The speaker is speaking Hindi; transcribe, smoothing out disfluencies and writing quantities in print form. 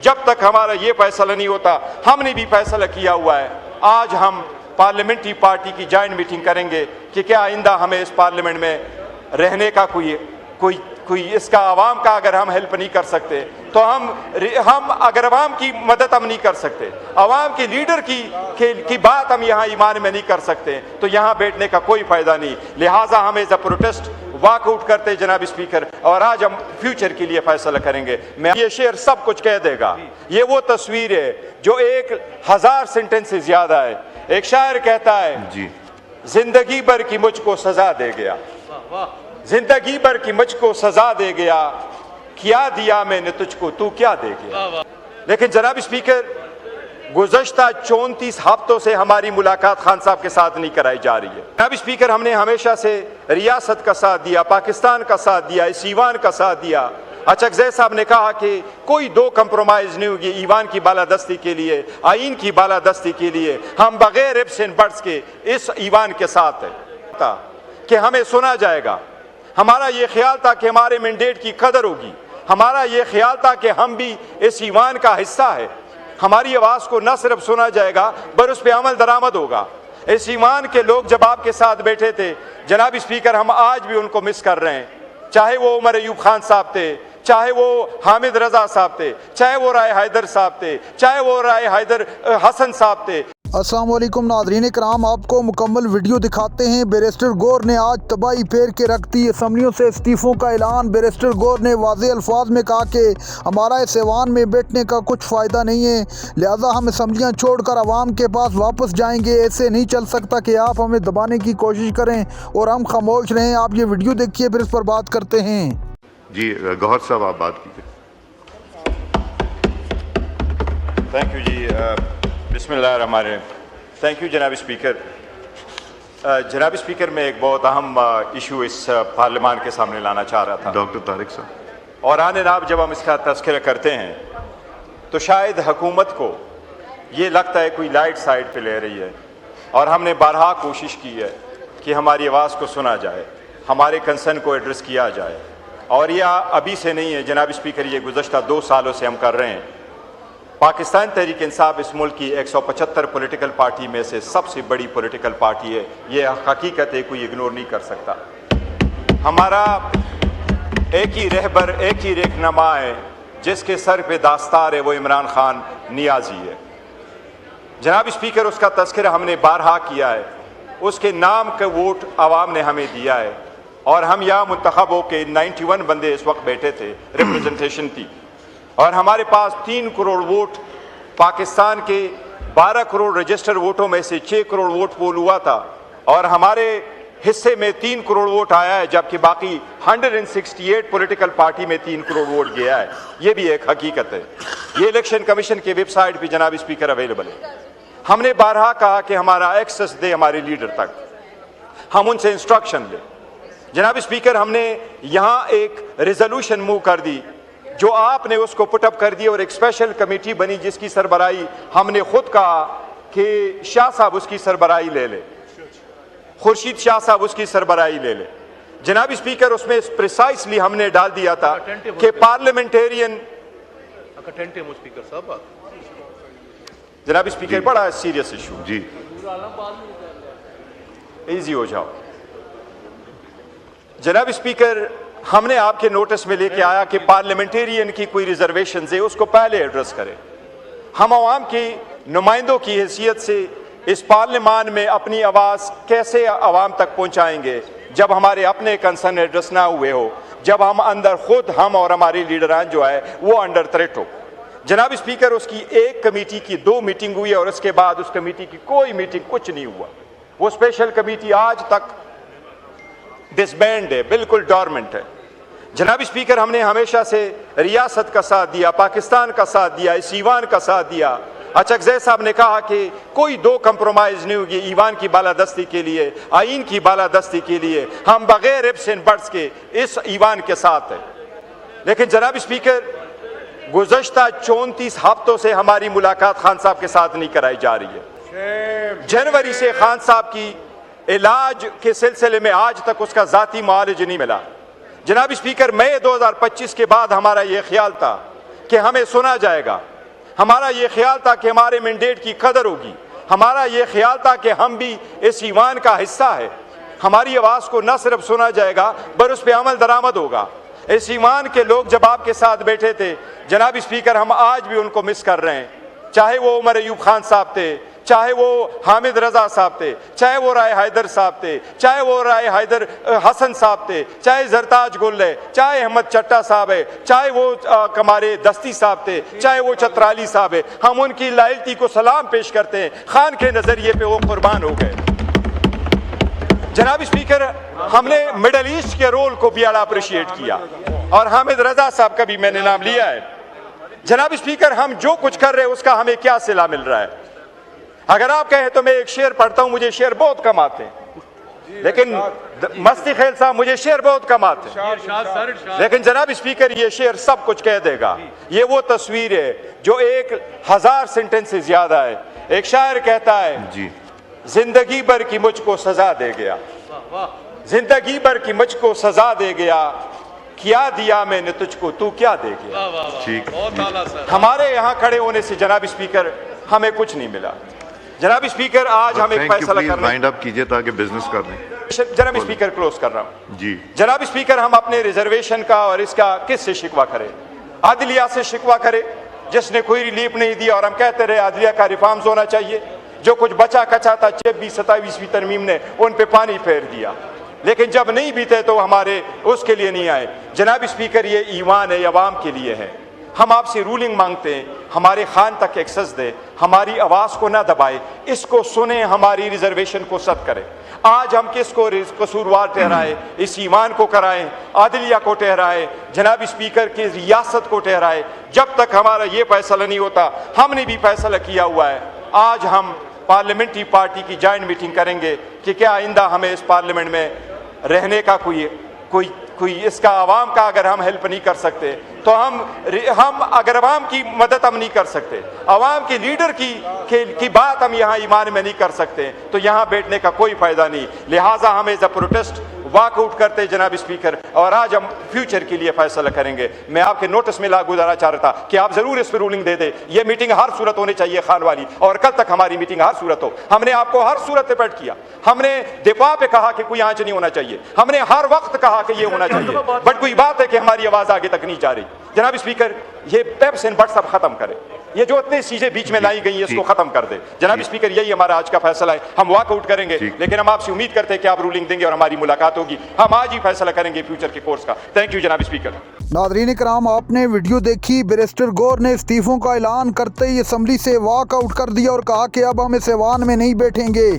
जब तक हमारा ये फैसला नहीं होता, हमने भी फैसला किया हुआ है, आज हम पार्लियामेंट्री पार्टी की जॉइंट मीटिंग करेंगे कि क्या आइंदा हमें इस पार्लियामेंट में रहने का कोई इसका आवाम का अगर हम हेल्प नहीं कर सकते तो हम अगर आवाम की मदद हम नहीं कर सकते, आवाम के लीडर की बात हम यहाँ ईमान में नहीं कर सकते, तो यहाँ बैठने का कोई फायदा नहीं। लिहाजा हम एज अ प्रोटेस्ट वॉकआउट करते जनाब स्पीकर, और आज हम फ्यूचर के लिए फैसला करेंगे। मैं ये शेर सब कुछ कह देगा, ये वो तस्वीर है जो 1000 सेंटेंस से ज्यादा है। एक शायर कहता है जी, जिंदगी भर की मुझको सजा दे गया, जिंदगी भर की मुझको सजा दे गया, क्या दिया मैंने तुझको तू क्या दे गया। लेकिन जनाब स्पीकर, गुज़श्ता 34 हफ्तों से हमारी मुलाकात खान साहब के साथ नहीं कराई जा रही है। जनाब स्पीकर, हमने हमेशा से रियासत का साथ दिया, पाकिस्तान का साथ दिया, इस ईवान का साथ दिया। अचकज़ई साहब ने कहा कि कोई दो कंप्रोमाइज नहीं होगी ईवान की बालादस्ती के लिए, आइन की बालादस्ती के लिए। हम बगैर इफ्स एंड बट्स के इस ईवान के साथ है कि हमें सुना जाएगा। हमारा ये ख्याल था कि हमारे मैंडेट की कदर होगी, हमारा ये ख्याल था कि हम भी इस ईवान का हिस्सा है, हमारी आवाज़ को न सिर्फ सुना जाएगा पर उस पर अमल दरामद होगा। इस ईमान के लोग जब आपके साथ बैठे थे जनाब स्पीकर, हम आज भी उनको मिस कर रहे हैं, चाहे वो उमर अयूब खान साहब थे, चाहे वो हामिद रजा साहब थे, चाहे वो राय हैदर साहब थे, चाहे वो राय हैदर हसन साहब थे। अस्सलाम वालेकुम नाज़रीन कराम, आपको मुकम्मल वीडियो दिखाते हैं। बैरिस्टर गौर ने आज तबाही फेर के रख दी, असम्बलियों से इस्तीफ़ों का ऐलान। बैरिस्टर गौर ने वाज़ेह अल्फाज में कहा कि हमारा इस ऐवान में बैठने का कुछ फ़ायदा नहीं है, लिहाजा हम असम्बलियाँ छोड़कर आवाम के पास वापस जाएंगे। ऐसे नहीं चल सकता कि आप हमें दबाने की कोशिश करें और हम खामोश रहें। आप ये वीडियो देखिए, फिर इस पर बात करते हैं। जी गौहर साहब, आप बात कीजिए। थैंक यू जी, बिस्मिल्लाहिर्रहमानिर्रहीम। थैंक यू जनाब स्पीकर। जनाब स्पीकर, मैं एक बहुत अहम इशू इस पार्लियामान के सामने लाना चाह रहा था। डॉक्टर तारिक साहब, और आने नाब जब हम इसका तज़किरा करते हैं तो शायद हुकूमत को ये लगता है कोई लाइट साइड पे ले रही है, और हमने बारहा कोशिश की है कि हमारी आवाज़ को सुना जाए, हमारे कंसर्न को एड्रेस किया जाए। और यह अभी से नहीं है जनाब स्पीकर, ये गुज़श्ता 2 सालों से हम कर रहे हैं। पाकिस्तान तहरीक इंसाफ इस मुल्क की 175 पॉलिटिकल पार्टी में से सबसे बड़ी पॉलिटिकल पार्टी है, ये हकीकत है, कोई इग्नोर नहीं कर सकता। हमारा एक ही रहबर, एक ही रहनुमा है जिसके सर पे दास्तार है, वो इमरान खान नियाजी है। जनाब स्पीकर, उसका तज़किरा हमने बारहा किया है, उसके नाम का वोट आवाम ने हमें दिया है, और हम यहाँ मुंतखब हो के 91 बंदे इस वक्त बैठे थे, रिप्रेजेंटेशन थी, और हमारे पास 3 करोड़ वोट, पाकिस्तान के 12 करोड़ रजिस्टर वोटों में से 6 करोड़ वोट पोल हुआ था, और हमारे हिस्से में 3 करोड़ वोट आया है, जबकि बाकी 168 पॉलिटिकल पार्टी में 3 करोड़ वोट गया है। ये भी एक हकीकत है, ये इलेक्शन कमीशन के वेबसाइट पर जनाब स्पीकर अवेलेबल है। हमने बारहा कहा कि हमारा एक्सेस दे हमारे लीडर तक, हम उनसे इंस्ट्रक्शन लें। जनाब स्पीकर, हमने यहाँ एक रेजोल्यूशन मूव कर दी जो आपने उसको पुटअप कर दी, और एक स्पेशल कमेटी बनी जिसकी सरबराही हमने खुद कहा कि शाह साहब उसकी सरबराही ले ले, खुर्शीद शाह साहब उसकी सरबराही ले ले। जनाब स्पीकर, उसमें प्रिसाइसली हमने डाल दिया था कि पार्लियामेंटेरियन, जनाब स्पीकर, बड़ा सीरियस इशू जी, इजी हो जाओ। जनाब स्पीकर, हमने आपके नोटिस में लेके आया कि पार्लियामेंटेरियन की कोई रिजर्वेशन है, उसको पहले एड्रेस करें। हम आवाम की नुमाइंदों की हैसियत से इस पार्लियामान में अपनी आवाज़ कैसे आवाम तक पहुंचाएंगे जब हमारे अपने कंसर्न एड्रेस ना हुए हो, जब हम अंदर खुद, हम और हमारी लीडरान जो है वो अंडर थ्रेट हो। जनाब स्पीकर, उसकी एक कमेटी की 2 मीटिंग हुई, और उसके बाद उस कमेटी की कोई मीटिंग, कुछ नहीं हुआ। वो स्पेशल कमेटी आज तक डिसबैंड है, बिल्कुल डॉर्मेंट है। जनाब स्पीकर, हमने हमेशा से रियासत का साथ दिया, पाकिस्तान का साथ दिया, इस ईवान का साथ दिया। अचकज़ई साहब ने कहा कि कोई दो कंप्रोमाइज नहीं होगी ईवान की बालादस्ती के लिए, आइन की बालादस्ती के लिए। हम बगैर इफ्स एंड बट्स के इस ईवान के साथ है। लेकिन जनाब स्पीकर, गुज़श्ता 34 हफ्तों से हमारी मुलाकात खान साहब के साथ नहीं कराई जा रही है। जनवरी से खान साहब की इलाज के सिलसिले में आज तक उसका ज़ाती मुआलजा नहीं मिला। जनाब स्पीकर, मई 2025 के बाद हमारा ये ख्याल था कि हमें सुना जाएगा, हमारा ये ख्याल था कि हमारे मैंडेट की कदर होगी, हमारा ये ख्याल था कि हम भी इस ईमान का हिस्सा है, हमारी आवाज़ को न सिर्फ सुना जाएगा पर उस पर अमल दरामद होगा। इस ईमान के लोग जब आपके साथ बैठे थे जनाब स्पीकर, हम आज भी उनको मिस कर रहे हैं, चाहे वो उमर अयूब खान साहब थे, चाहे वो हामिद रजा साहब थे, चाहे वो राय हैदर साहब थे, चाहे वो राय हैदर हसन साहब थे, चाहे जरताज गुल है, चाहे अहमद चट्टा साहब है, चाहे वो कमारे दस्ती साहब थे, चाहे वो चतराली साहब है। हम उनकी लायल्टी को सलाम पेश करते हैं, खान के नज़रिए पे वो कुर्बान हो गए। जनाब स्पीकर, हमने मिडल ईस्ट के रोल को भी बड़ा अप्रिशिएट किया और हामिद रजा साहब का भी मैंने नाम लिया है। जनाब स्पीकर, हम जो कुछ कर रहे हैं उसका हमें क्या सिला मिल रहा है? अगर आप कहें तो मैं एक शेर पढ़ता हूं, मुझे शेर बहुत कम आते हैं, लेकिन मस्ती खेल साहब मुझे शेर बहुत कम आते हैं, लेकिन जनाब स्पीकर ये शेर सब कुछ कह देगा। ये वो तस्वीर है जो 1000 सेंटेंस से ज्यादा है। एक शायर कहता है जी, जिंदगी भर की मुझको सजा दे गया, जिंदगी भर की मुझको सजा दे गया, क्या दिया मैंने तुझको तू क्या दे गया। ठीक। हमारे यहाँ खड़े होने से जनाब स्पीकर हमें कुछ नहीं मिला। जनाब स्पीकर, आज हम एक फैसला कर रहे हैं, अप कीजिए ताकि बिजनेस कर लें। जनाब स्पीकर क्लोज कर रहा हूँ जी। जनाब स्पीकर, हम अपने रिजर्वेशन का और इसका किससे शिकवा करें? आदिलिया से शिकवा करें जिसने कोई रिलीफ नहीं दिया, और हम कहते रहे आदिलिया का रिफॉर्म्स होना चाहिए। जो कुछ बचा कचा था 26-27वीं तरमीम ने उन पे पानी फेर दिया, लेकिन जब नहीं बीते तो हमारे उसके लिए नहीं आए। जनाब स्पीकर, ये ईमान है, अवाम के लिए है। हम आपसे रूलिंग मांगते हैं, हमारे खान तक एक्सेस दे, हमारी आवाज़ को ना दबाए, इसको सुने, हमारी रिजर्वेशन को सद करें। आज हम किसको कसूरवार ठहराए? इस ईमान को कराएं, आदिलिया को ठहराए, जनाब स्पीकर की रियासत को ठहराए। जब तक हमारा ये फैसला नहीं होता, हमने भी फैसला किया हुआ है, आज हम पार्लियामेंट्री पार्टी की जॉइंट मीटिंग करेंगे कि क्या आइंदा हमें इस पार्लियामेंट में रहने का कोई इसका आवाम का अगर हम हेल्प नहीं कर सकते तो हम अगर आवाम की मदद हम नहीं कर सकते, आवाम की लीडर की बात हम यहाँ ईमान में नहीं कर सकते, तो यहाँ बैठने का कोई फायदा नहीं। लिहाजा हम एज अ प्रोटेस्ट वॉकआउट करते जनाब स्पीकर, और आज हम फ्यूचर के लिए फैसला करेंगे। मैं आपके नोटिस में ला गुजारना चाह रहा था कि आप जरूर इस पर रूलिंग दे दे। ये मीटिंग हर सूरत होनी चाहिए खान वाली, और कल तक हमारी मीटिंग हर सूरत हो। हमने आपको हर सूरत पे बैठ किया, हमने दिफा पे कहा कि कोई आंच नहीं होना चाहिए, हमने हर वक्त कहा कि ये होना चाहिए, बट कोई बात है कि हमारी आवाज आगे तक नहीं जा रही। जनाब स्पीकर, ये पेप्स एंड बट्स अब खत्म करें, ये जो इतनी चीजें बीच में लाई गई है इसको खत्म कर दे। जनाब स्पीकर, यही हमारा आज का फैसला है। हम वॉकआउट करेंगे, लेकिन हम आपसे उम्मीद करते हैं कि आप रूलिंग देंगे और हमारी मुलाकात होगी। हम आज ही फैसला करेंगे फ्यूचर के कोर्स का। थैंक यू जनाब स्पीकर। नादरीन कराम, आपने वीडियो देखी। बैरिस्टर गौर ने इस्तीफों का ऐलान करते ही असम्बली से वॉकआउट कर दिया और कहा कि अब हम इस ऐवान में नहीं बैठेंगे।